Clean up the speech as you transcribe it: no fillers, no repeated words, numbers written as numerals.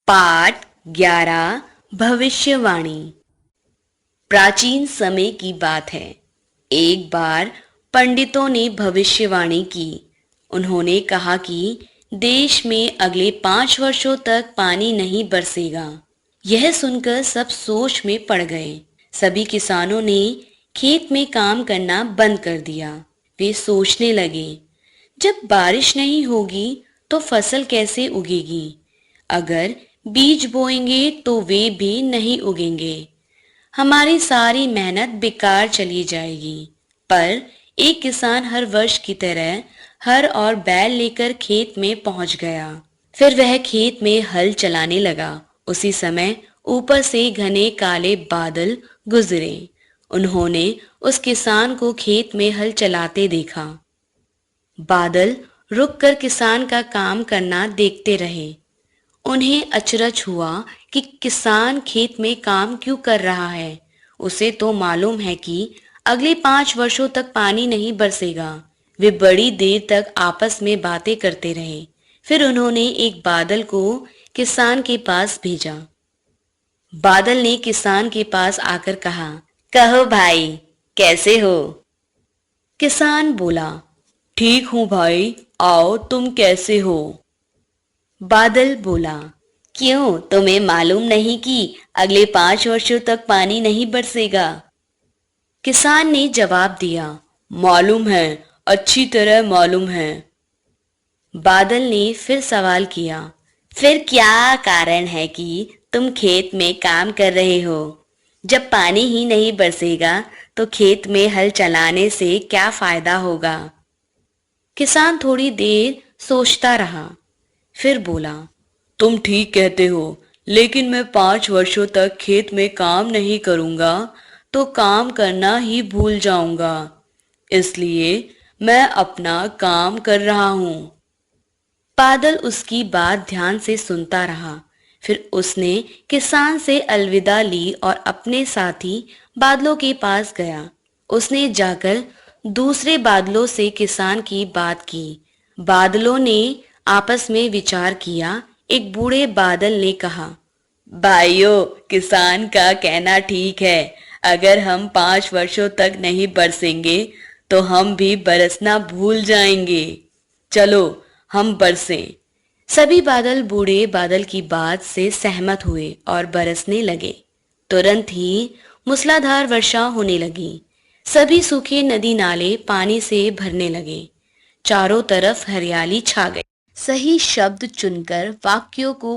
पाठ 11 भविष्यवाणी। प्राचीन समय की बात है। एक बार पंडितों ने भविष्यवाणी की। उन्होंने कहा कि देश में अगले 5 वर्षों तक पानी नहीं बरसेगा। यह सुनकर सब सोच में पड़ गए। सभी किसानों ने खेत में काम करना बंद कर दिया। वे सोचने लगे, जब बारिश नहीं होगी तो फसल कैसे उगेगी? अगर बीज बोएंगे तो वे भी नहीं उगेंगे। हमारी सारी मेहनत बेकार चली जाएगी। पर एक किसान हर वर्ष की तरह हर और बैल लेकर खेत में पहुंच गया। फिर वह खेत में हल चलाने लगा। उसी समय ऊपर से घने काले बादल गुजरे। उन्होंने उस किसान को खेत में हल चलाते देखा। बादल रुककर किसान का काम करना देखते रहे। उन्हें अचरज हुआ कि किसान खेत में काम क्यों कर रहा है। उसे तो मालूम है कि अगले 5 वर्षों तक पानी नहीं बरसेगा। वे बड़ी देर तक आपस में बातें करते रहे। फिर उन्होंने एक बादल को किसान के पास भेजा। बादल ने किसान के पास आकर कहा, कहो भाई, कैसे हो? किसान बोला, ठीक हूँ भाई, आओ तुम कैसे हो? बादल बोला, क्यों, तुम्हें मालूम नहीं कि अगले 5 वर्षों तक पानी नहीं बरसेगा? किसान ने जवाब दिया, मालूम है, अच्छी तरह मालूम है। बादल ने फिर सवाल किया, फिर क्या कारण है कि तुम खेत में काम कर रहे हो? जब पानी ही नहीं बरसेगा तो खेत में हल चलाने से क्या फायदा होगा? किसान थोड़ी देर सोचता रहा, फिर बोला, तुम ठीक कहते हो, लेकिन मैं 5 वर्षों तक खेत में काम नहीं करूंगा तो काम करना ही भूल जाऊंगा। इसलिए मैं अपना काम कर रहा हूँ। बादल उसकी बात ध्यान से सुनता रहा। फिर उसने किसान से अलविदा ली और अपने साथी बादलों के पास गया। उसने जाकर दूसरे बादलों से किसान की बात की। बादलों ने आपस में विचार किया। एक बूढ़े बादल ने कहा, भाइयों, किसान का कहना ठीक है। अगर हम 5 वर्षों तक नहीं बरसेंगे तो हम भी बरसना भूल जाएंगे। चलो हम बरसें। सभी बादल बूढ़े बादल की बात से सहमत हुए और बरसने लगे। तुरंत ही मूसलाधार वर्षा होने लगी। सभी सूखे नदी नाले पानी से भरने लगे। चारों तरफ हरियाली छा गई। सही शब्द चुनकर वाक्यों को